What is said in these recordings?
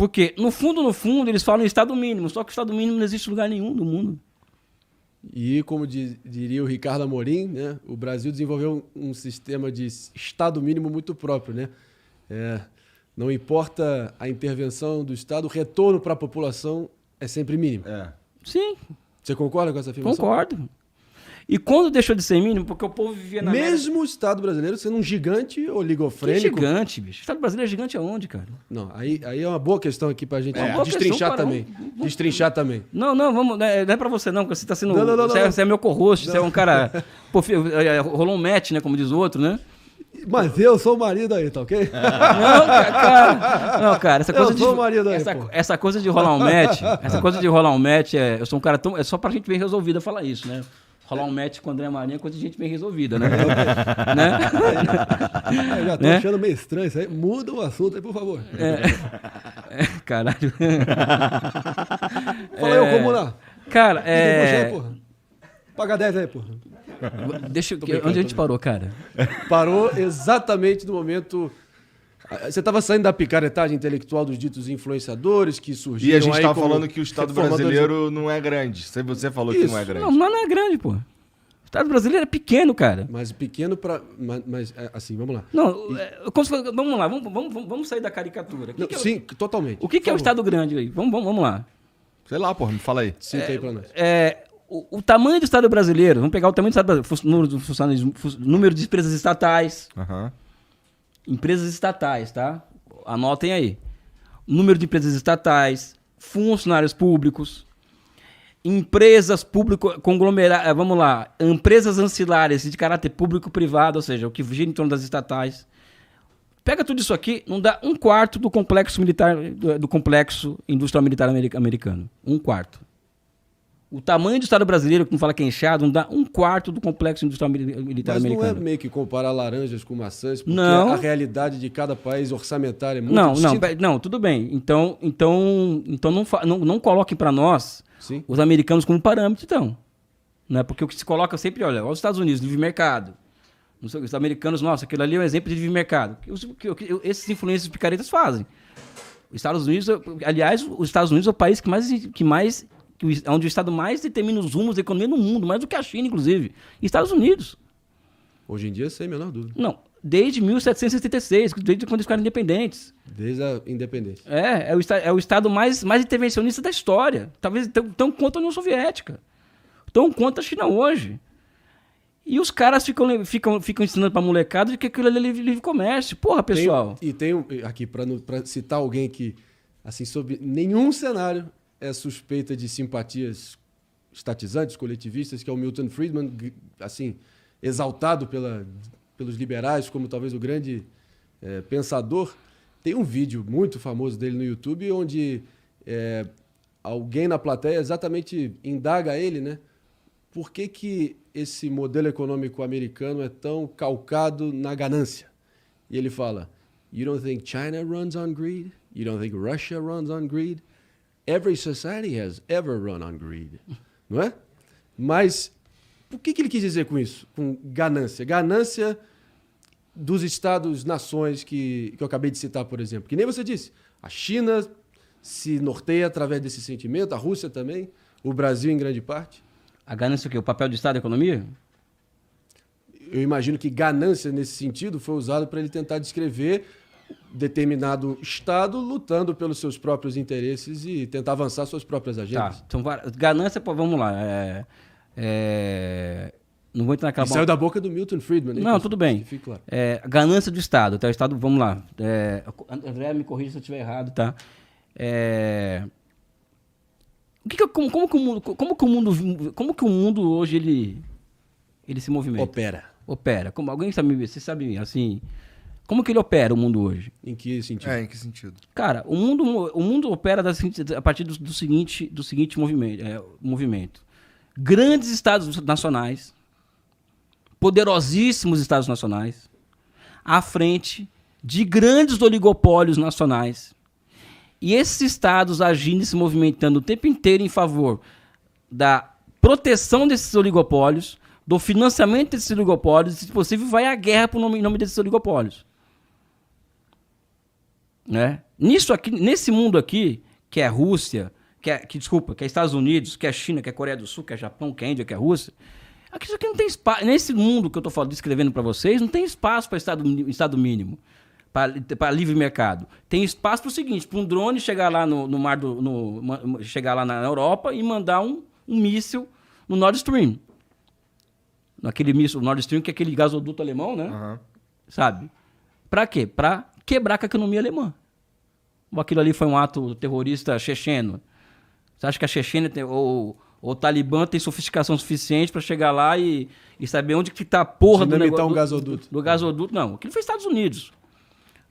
Porque, no fundo, eles falam em Estado mínimo, só que o Estado mínimo não existe em lugar nenhum do mundo. E como diria o Ricardo Amorim, né, o Brasil desenvolveu um sistema de Estado mínimo muito próprio, né? Não importa a intervenção do Estado, o retorno para a população é sempre mínimo. Sim. Você concorda com essa afirmação? Concordo. E quando deixou de ser mínimo? Porque o povo vivia na Mesmo o Estado brasileiro sendo um gigante oligofrênico. Que gigante, bicho. O Estado brasileiro é gigante aonde, cara? Não, aí é uma boa questão aqui pra gente destrinchar também. Destrinchar também. Não, vamos. Não é pra você, não, porque você tá sendo. Não. Você é meu co-host, você é um cara. Pô, rolou um match, né? Como diz o outro, né? Mas eu sou o marido aí, tá ok? Não, cara, essa coisa eu sou o marido aí, essa coisa de rolar um match, eu sou um cara tão. É só pra gente bem resolvida falar isso, né? Rolar um match com o André Marinho é coisa de gente bem resolvida, né? Né? Eu já tô achando meio estranho isso aí. Muda o assunto aí, por favor. Caralho. Fala eu como lá. Cara, Paga 10 aí, porra. Onde a gente parou, cara? Parou exatamente no momento... Você estava saindo da picaretagem intelectual dos ditos influenciadores que surgiram. E a gente estava falando que o Estado brasileiro não é grande. Você falou que não é grande. Não é grande, pô. O Estado brasileiro é pequeno, cara. Mas pequeno para... Mas, assim, vamos lá. Não, vamos lá. Vamos sair da caricatura. Sim, totalmente. O que é o Estado grande aí? Vamos lá. Sei lá, porra, me fala aí. Cita aí pra nós. O tamanho do Estado brasileiro, vamos pegar o tamanho do Estado brasileiro, número de empresas estatais. Empresas estatais, tá? Anotem aí. Número de empresas estatais, funcionários públicos, empresas público conglomeradas, vamos lá, empresas ancilares de caráter público-privado, ou seja, o que gira em torno das estatais. Pega tudo isso aqui, não dá 1/4 do complexo militar, do complexo industrial militar americano. 1/4. O tamanho do Estado brasileiro, que não fala que é inchado, não dá 1/4 do complexo industrial militar americano. Mas não é meio que comparar laranjas com maçãs, porque a realidade de cada país orçamentária é muito distinta. Não, tudo bem. Então não coloquem para nós os americanos como parâmetro, então. Né? Porque o que se coloca sempre, olha os Estados Unidos, livre mercado. Os americanos, nossa, aquilo ali é um exemplo de livre mercado. Esses influências picaretas fazem. Os Estados Unidos, aliás, os Estados Unidos é o país onde o Estado mais determina os rumos da economia no mundo, mais do que a China, inclusive. Estados Unidos. Hoje em dia, sem a menor dúvida. Não, desde 1776, desde quando eles ficaram independentes. Desde a independência. É o Estado mais intervencionista da história. Talvez tão quanto a União Soviética. Tão quanto a China hoje. E os caras ficam ensinando pra molecada de que aquilo ali é livre comércio. Porra, pessoal. Tem aqui, pra citar alguém que, assim, sob nenhum cenário é suspeita de simpatias estatizantes, coletivistas, que é o Milton Friedman, assim, exaltado pelos liberais como talvez o grande pensador. Tem um vídeo muito famoso dele no YouTube onde alguém na plateia exatamente indaga ele, né? Por que esse modelo econômico americano é tão calcado na ganância? E ele fala, you don't think China runs on greed? You don't think Russia runs on greed? Every society has ever run on greed. Não é? Mas o que ele quis dizer com isso? Com ganância? Ganância dos Estados-nações que eu acabei de citar, por exemplo. Que nem você disse. A China se norteia através desse sentimento, a Rússia também, o Brasil em grande parte. A ganância é o quê? O papel do Estado na economia? Eu imagino que ganância, nesse sentido, foi usado para ele tentar descrever determinado Estado lutando pelos seus próprios interesses e tentar avançar suas próprias agendas. Tá. Então, ganância, vamos lá. Não vou entrar naquela... Saiu da boca do Milton Friedman. Não, tudo bem. Que fique claro. Ganância do Estado. Tá? O Estado, vamos lá. André, me corrija se eu estiver errado, tá? Como que o mundo hoje ele se movimenta? Opera. Como alguém sabe, você sabe assim, como que ele opera o mundo hoje? Em que sentido? Em que sentido? Cara, o mundo opera a partir do seguinte movimento. Grandes estados nacionais, poderosíssimos estados nacionais, à frente de grandes oligopólios nacionais. E esses estados agindo e se movimentando o tempo inteiro em favor da proteção desses oligopólios, do financiamento desses oligopólios, e, se possível, vai à guerra em nome desses oligopólios. Né? Nisso aqui, nesse mundo aqui, que é Rússia, que é Estados Unidos, que é China, que é Coreia do Sul, que é Japão, que é Índia, que é Rússia, isso aqui não tem espaço. Nesse mundo que eu estou descrevendo para vocês, não tem espaço para estado mínimo, para livre mercado. Tem espaço para o seguinte, para um drone chegar lá chegar lá na Europa e mandar um míssil no Nord Stream. Naquele míssil Nord Stream, que é aquele gasoduto alemão, né? Uhum. Sabe? Para quê? Para quebrar com a economia alemã. Aquilo ali foi um ato terrorista checheno. Você acha que a Chechênia ou o Talibã tem sofisticação suficiente para chegar lá e saber onde que tá a porra do negócio, gasoduto? Do gasoduto, não. Aquilo foi Estados Unidos.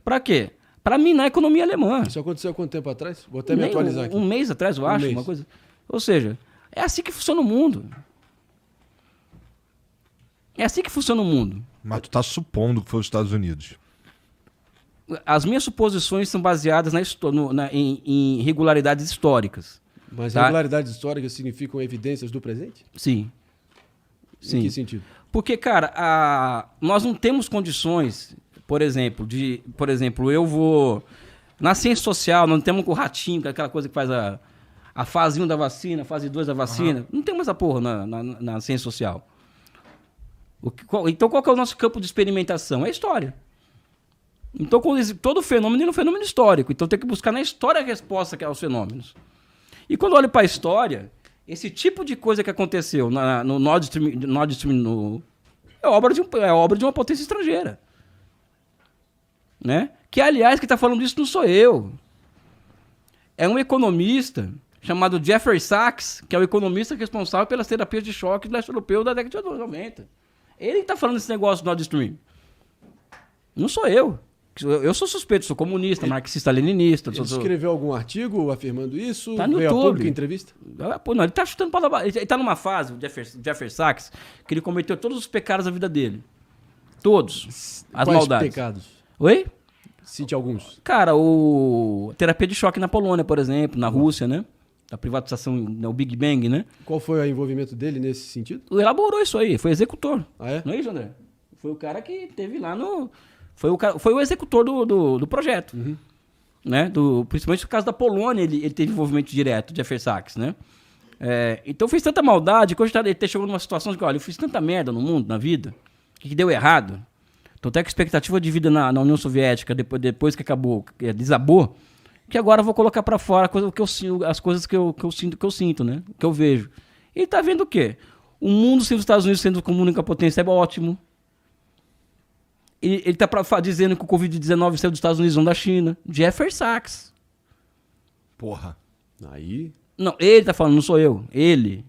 Para quê? Para minar a economia alemã. Isso aconteceu há quanto tempo atrás? Vou até me atualizar aqui. Um mês atrás, eu acho. Uma coisa. Ou seja, é assim que funciona o mundo. É assim que funciona o mundo. Mas tu tá supondo que foi os Estados Unidos. As minhas suposições são baseadas em regularidades históricas. Mas regularidades históricas significam evidências do presente? Sim. Em que sentido? Porque, cara, nós não temos condições, por exemplo, eu vou... Na ciência social, não temos com o ratinho, que é aquela coisa que faz a fase 1 da vacina, a fase 2 da vacina. Uhum. Não temos essa porra na ciência social. Então, qual que é o nosso campo de experimentação? É a história. Então, todo fenômeno é um fenômeno histórico. Então, tem que buscar na história a resposta aos fenômenos. E quando eu olho para a história, esse tipo de coisa que aconteceu no Nord Stream é obra de uma potência estrangeira. Né? Que, aliás, quem está falando isso não sou eu. É um economista chamado Jeffrey Sachs, que é o economista responsável pelas terapias de choque do leste europeu da década de 90. Ele está falando desse negócio do Nord Stream. Não sou eu. Eu sou suspeito, sou comunista, marxista-leninista. Ele escreveu algum artigo afirmando isso? Tá no YouTube. YouTube. Público, entrevista? Não, ele tá chutando palavra. Ele tá numa fase, o Jeffrey Sachs, que ele cometeu todos os pecados da vida dele. Todos. As Quais maldades. pecados? Oi? Cite alguns. Cara, terapia de choque na Polônia, por exemplo, na Rússia, né? A privatização, o Big Bang, né? Qual foi o envolvimento dele nesse sentido? Elaborou isso aí, foi executor. Ah, é? Não é isso, André? Foi o cara que teve lá no... Foi o executor do projeto. Uhum. Né? Principalmente no caso da Polônia, ele teve envolvimento direto, Jeffrey Sachs, né? Então fez tanta maldade que hoje ele chegou numa situação de que, olha, eu fiz tanta merda no mundo, na vida, que deu errado. Então até que a expectativa de vida na União Soviética, depois que acabou, desabou, que agora eu vou colocar pra fora as coisas que eu sinto, né? Que eu vejo. E ele tá vendo o quê? O mundo sem os Estados Unidos sendo como única potência é ótimo. Ele está dizendo que o Covid-19 saiu dos Estados Unidos, não da China. Jeffrey Sachs. Porra. Aí... Não, ele está falando, não sou eu. Ele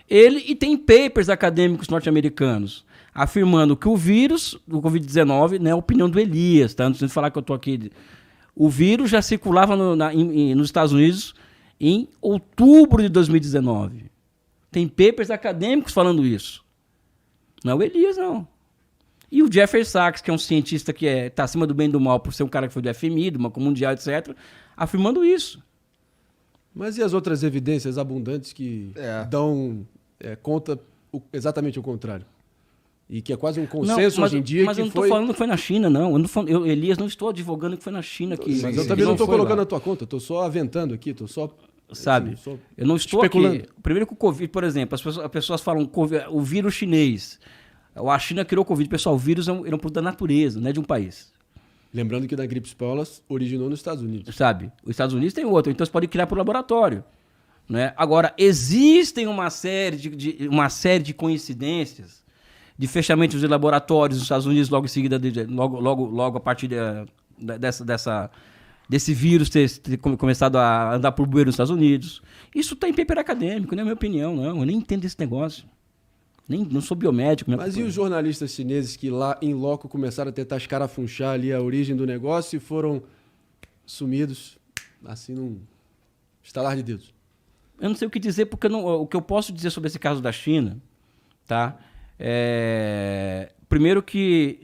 e tem papers acadêmicos norte-americanos afirmando que o vírus do Covid-19, né, é a opinião do Elias, tá? Não precisa falar que eu estou aqui. O vírus já circulava nos Estados Unidos em outubro de 2019. Tem papers acadêmicos falando isso. Não é o Elias, não. E o Jeffrey Sachs, que é um cientista que está acima do bem e do mal por ser um cara que foi do FMI, do Banco Mundial, etc., afirmando isso. Mas e as outras evidências abundantes que dão conta exatamente o contrário? E que é quase um consenso hoje em dia. Mas eu não estou falando que foi na China, não. Elias, não estou advogando que foi na China. Mas eu também não estou colocando na tua conta, estou só aventando aqui, estou só... Sabe? Eu não estou especulando. Primeiro que o Covid, por exemplo, as pessoas falam o vírus chinês... A China criou o Covid. Pessoal, o vírus é um produto da natureza, não é de um país. Lembrando que da gripe espanhola originou nos Estados Unidos. Sabe? Os Estados Unidos tem outro, então você pode criar por laboratório. Né? Agora, existem uma série de coincidências de fechamentos de laboratórios nos Estados Unidos logo em seguida, logo a partir desse vírus ter começado a andar por bueiro nos Estados Unidos. Isso está em paper acadêmico, não é minha opinião, não. Eu nem entendo esse negócio. Não sou biomédico. Mas e os jornalistas chineses que lá em loco começaram a tentar escarafunchar ali a origem do negócio e foram sumidos assim num estalar de dedos? Eu não sei o que dizer, porque o que eu posso dizer sobre esse caso da China, tá? Primeiro que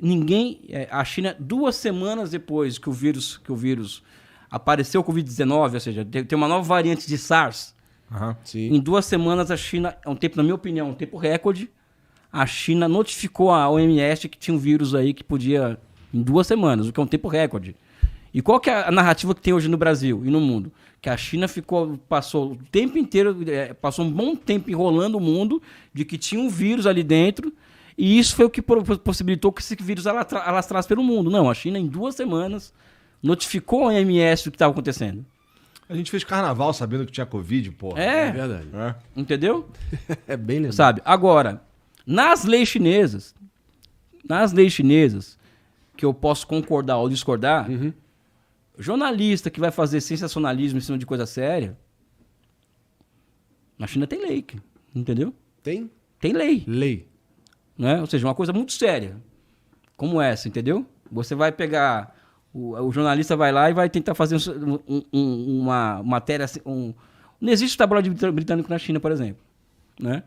a China, 2 semanas depois que o vírus apareceu, o Covid-19, ou seja, tem uma nova variante de SARS. Uhum. Em 2 semanas a China, na minha opinião, um tempo recorde, a China notificou a OMS que tinha um vírus aí que podia, em 2 semanas, o que é um tempo recorde. E qual que é a narrativa que tem hoje no Brasil e no mundo? Que a China passou o tempo inteiro, passou um bom tempo enrolando o mundo de que tinha um vírus ali dentro, e isso foi o que possibilitou que esse vírus alastrasse pelo mundo. Não, a China em 2 semanas notificou a OMS do que estava acontecendo. A gente fez carnaval sabendo que tinha Covid, porra. É verdade. Entendeu? É bem legal. Sabe? Agora, nas leis chinesas, que eu posso concordar ou discordar, jornalista que vai fazer sensacionalismo em cima de coisa séria, na China tem lei, entendeu? Tem? Tem lei. Lei. Né? Ou seja, uma coisa muito séria, como essa, entendeu? Você vai pegar, o jornalista vai lá e vai tentar fazer uma matéria, não existe tabloide britânico na China, por exemplo, né?